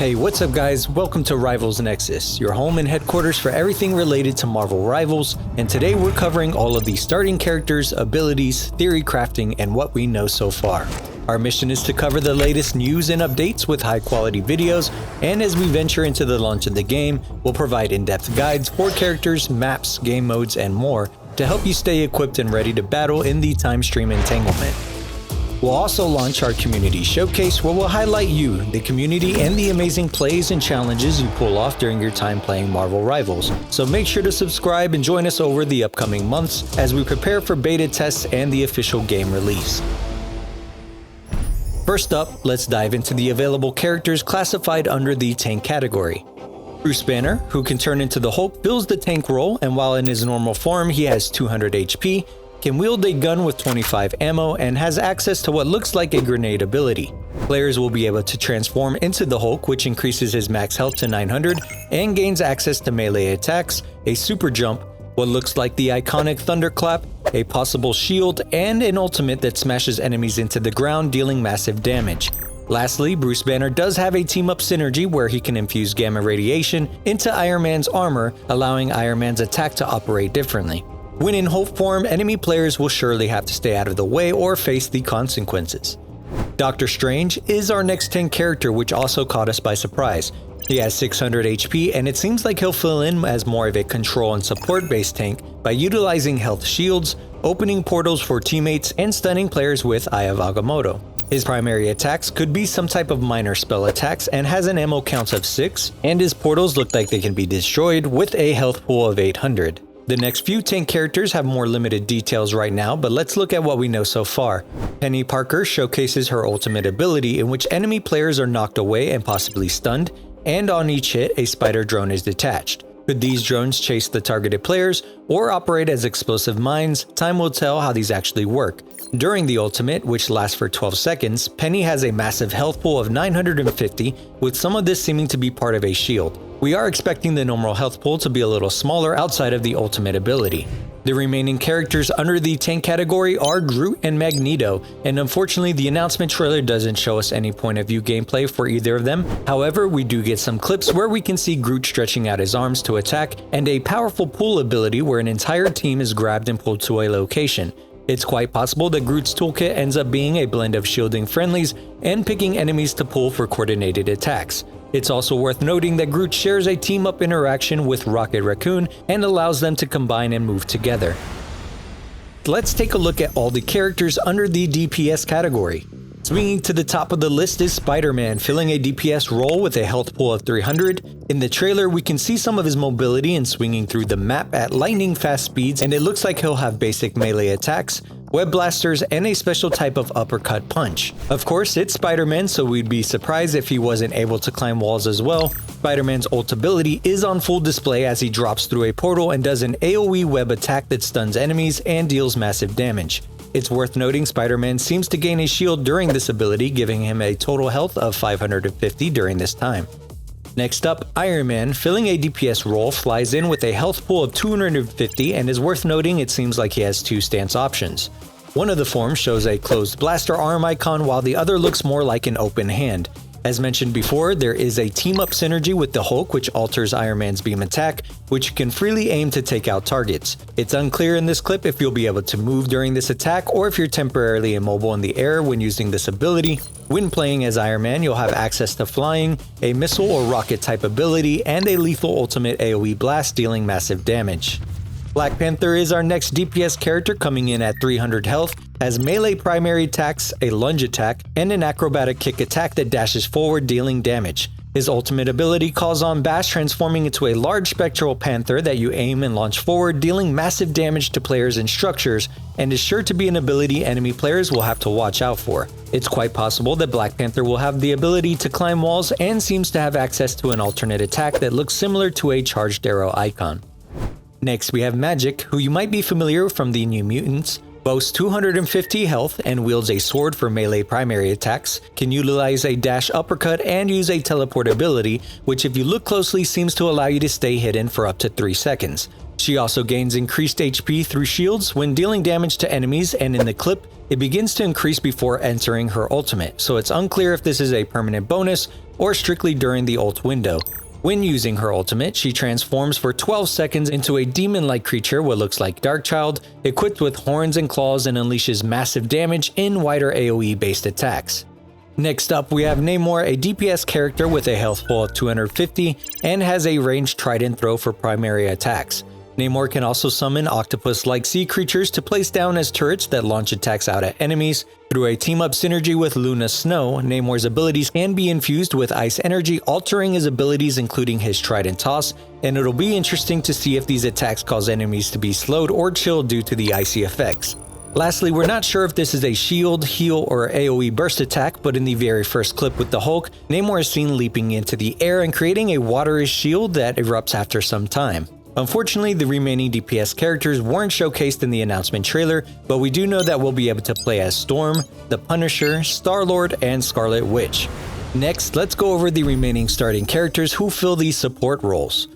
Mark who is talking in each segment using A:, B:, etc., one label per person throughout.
A: Hey, what's up guys? Welcome to Rivals Nexus, your home and headquarters for everything related to Marvel Rivals, and today we're covering all of the starting characters, abilities, theory crafting, and what we know so far. Our mission is to cover the latest news and updates with high quality videos, and as we venture into the launch of the game, we'll provide in-depth guides for characters, maps, game modes, and more to help you stay equipped and ready to battle in the time stream entanglement. We'll also launch our community showcase where we'll highlight you, the community, and the amazing plays and challenges you pull off during your time playing Marvel Rivals. So make sure to subscribe and join us over the upcoming months as we prepare for beta tests and the official game release. First up, let's dive into the available characters classified under the tank category. Bruce Banner, who can turn into the Hulk, fills the tank role, and while in his normal form he has 200 HP, can wield a gun with 25 ammo, and has access to what looks like a grenade ability. Players will be able to transform into the Hulk, which increases his max health to 900 and gains access to melee attacks, a super jump, what looks like the iconic thunderclap, a possible shield, and an ultimate that smashes enemies into the ground, dealing massive damage. Lastly, Bruce Banner does have a team-up synergy where he can infuse gamma radiation into Iron Man's armor, allowing Iron Man's attack to operate differently. When in Hulk form, enemy players will surely have to stay out of the way or face the consequences. Doctor Strange is our next tank character, which also caught us by surprise. He has 600 HP, and it seems like he'll fill in as more of a control and support based tank by utilizing health shields, opening portals for teammates, and stunning players with Eye of Agamotto. His primary attacks could be some type of minor spell attacks and has an ammo count of 6, and his portals look like they can be destroyed with a health pool of 800. The next few tank characters have more limited details right now, but let's look at what we know so far. Penny Parker showcases her ultimate ability in which enemy players are knocked away and possibly stunned, and on each hit, a spider drone is detached. Could these drones chase the targeted players or operate as explosive mines? Time will tell how these actually work. During the ultimate, which lasts for 12 seconds, Penny has a massive health pool of 950, with some of this seeming to be part of a shield. We are expecting the normal health pool to be a little smaller outside of the ultimate ability. The remaining characters under the tank category are Groot and Magneto, and unfortunately the announcement trailer doesn't show us any point of view gameplay for either of them. However, we do get some clips where we can see Groot stretching out his arms to attack, and a powerful pull ability where an entire team is grabbed and pulled to a location. It's quite possible that Groot's toolkit ends up being a blend of shielding friendlies and picking enemies to pull for coordinated attacks. It's also worth noting that Groot shares a team-up interaction with Rocket Raccoon and allows them to combine and move together. Let's take a look at all the characters under the DPS category. Swinging to the top of the list is Spider-Man, filling a DPS role with a health pool of 300. In the trailer, we can see some of his mobility and swinging through the map at lightning fast speeds, and it looks like he'll have basic melee attacks, web blasters, and a special type of uppercut punch. Of course, it's Spider-Man, so we'd be surprised if he wasn't able to climb walls as well. Spider-Man's ult ability is on full display as he drops through a portal and does an AoE web attack that stuns enemies and deals massive damage. It's worth noting Spider-Man seems to gain a shield during this ability, giving him a total health of 550 during this time. Next up, Iron Man, filling a DPS role, flies in with a health pool of 250, and is worth noting it seems like he has two stance options. One of the forms shows a closed blaster arm icon while the other looks more like an open hand. As mentioned before, there is a team-up synergy with the Hulk which alters Iron Man's beam attack, which you can freely aim to take out targets. It's unclear in this clip if you'll be able to move during this attack or if you're temporarily immobile in the air when using this ability. When playing as Iron Man, you'll have access to flying, a missile or rocket type ability, and a lethal ultimate AoE blast dealing massive damage. Black Panther is our next DPS character, coming in at 300 health, has melee primary attacks, a lunge attack, and an acrobatic kick attack that dashes forward dealing damage. His ultimate ability calls on Bash, transforming into a large spectral panther that you aim and launch forward, dealing massive damage to players and structures, and is sure to be an ability enemy players will have to watch out for. It's quite possible that Black Panther will have the ability to climb walls and seems to have access to an alternate attack that looks similar to a charged arrow icon. Next, we have Magic, who you might be familiar from the New Mutants. Boasts 250 health and wields a sword for melee primary attacks, can utilize a dash uppercut and use a teleport ability, which if you look closely seems to allow you to stay hidden for up to 3 seconds. She also gains increased HP through shields when dealing damage to enemies, and in the clip, it begins to increase before entering her ultimate, so it's unclear if this is a permanent bonus or strictly during the ult window. When using her ultimate, she transforms for 12 seconds into a demon-like creature, what looks like Darkchild, equipped with horns and claws, and unleashes massive damage in wider AoE-based attacks. Next up, we have Namor, a DPS character with a health pool of 250 and has a ranged trident throw for primary attacks. Namor can also summon octopus-like sea creatures to place down as turrets that launch attacks out at enemies. Through a team-up synergy with Luna Snow, Namor's abilities can be infused with ice energy, altering his abilities including his trident toss, and it'll be interesting to see if these attacks cause enemies to be slowed or chilled due to the icy effects. Lastly, we're not sure if this is a shield, heal, or AoE burst attack, but in the very first clip with the Hulk, Namor is seen leaping into the air and creating a waterish shield that erupts after some time. Unfortunately, the remaining DPS characters weren't showcased in the announcement trailer, but we do know that we'll be able to play as Storm, the Punisher, Star-Lord, and Scarlet Witch. Next, let's go over the remaining starting characters who fill these support roles.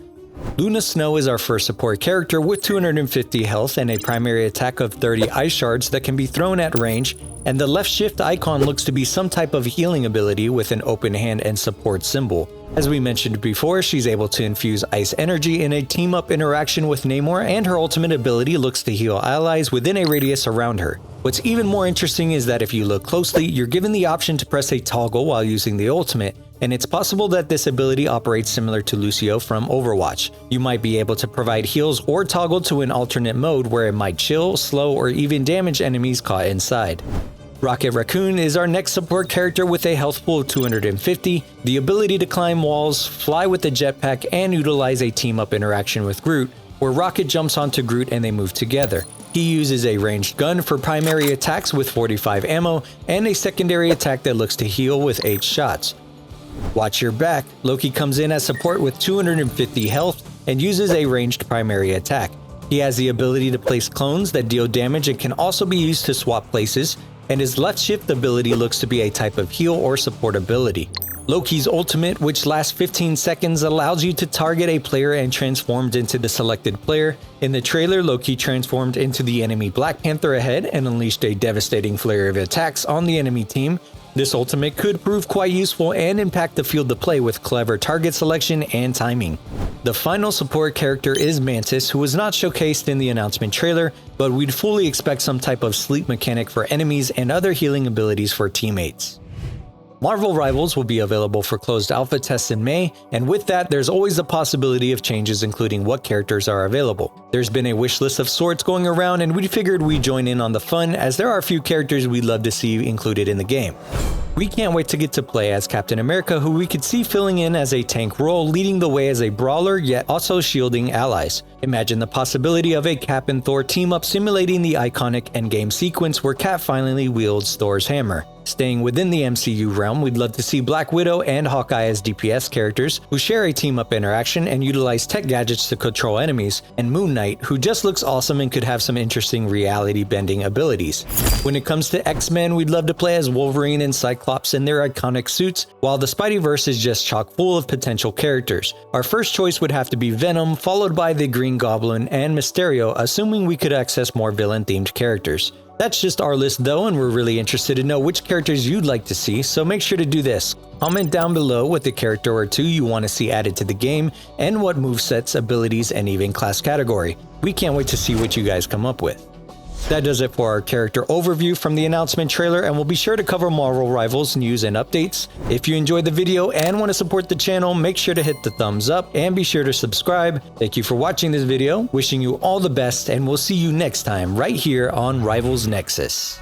A: Luna Snow is our first support character with 250 health and a primary attack of 30 ice shards that can be thrown at range, and the left shift icon looks to be some type of healing ability with an open hand and support symbol. As we mentioned before, she's able to infuse ice energy in a team-up interaction with Namor, and her ultimate ability looks to heal allies within a radius around her. What's even more interesting is that if you look closely, you're given the option to press a toggle while using the ultimate, and it's possible that this ability operates similar to Lucio from Overwatch. You might be able to provide heals or toggle to an alternate mode where it might chill, slow, or even damage enemies caught inside. Rocket Raccoon is our next support character with a health pool of 250, the ability to climb walls, fly with a jetpack, and utilize a team-up interaction with Groot, where Rocket jumps onto Groot and they move together. He uses a ranged gun for primary attacks with 45 ammo, and a secondary attack that looks to heal with 8 shots. Watch your back, Loki comes in as support with 250 health and uses a ranged primary attack. He has the ability to place clones that deal damage and can also be used to swap places, and his left shift ability looks to be a type of heal or support ability. Loki's ultimate, which lasts 15 seconds, allows you to target a player and transformed into the selected player. In the trailer, Loki transformed into the enemy Black Panther ahead and unleashed a devastating flurry of attacks on the enemy team. This ultimate could prove quite useful and impact the field of play with clever target selection and timing. The final support character is Mantis, who was not showcased in the announcement trailer, but we'd fully expect some type of sleep mechanic for enemies and other healing abilities for teammates. Marvel Rivals will be available for closed alpha tests in May, and with that, there's always the possibility of changes including what characters are available. There's been a wish list of sorts going around, and we figured we'd join in on the fun as there are a few characters we'd love to see included in the game. We can't wait to get to play as Captain America, who we could see filling in as a tank role, leading the way as a brawler, yet also shielding allies. Imagine the possibility of a Cap and Thor team-up simulating the iconic endgame sequence where Cap finally wields Thor's hammer. Staying within the MCU realm, we'd love to see Black Widow and Hawkeye as DPS characters who share a team-up interaction and utilize tech gadgets to control enemies, and Moon Knight, who just looks awesome and could have some interesting reality-bending abilities. When it comes to X-Men, we'd love to play as Wolverine and Cyclops in their iconic suits, while the Spideyverse is just chock full of potential characters. Our first choice would have to be Venom, followed by the Green Goblin and Mysterio, assuming we could access more villain-themed characters. That's just our list though, and we're really interested to know which characters you'd like to see, so make sure to do this. Comment down below what the character or two you want to see added to the game, and what movesets, abilities, and even class category. We can't wait to see what you guys come up with. That does it for our character overview from the announcement trailer, and we'll be sure to cover Marvel Rivals news and updates. If you enjoyed the video and want to support the channel, make sure to hit the thumbs up and be sure to subscribe. Thank you for watching this video, wishing you all the best, and we'll see you next time right here on Rivals Nexus.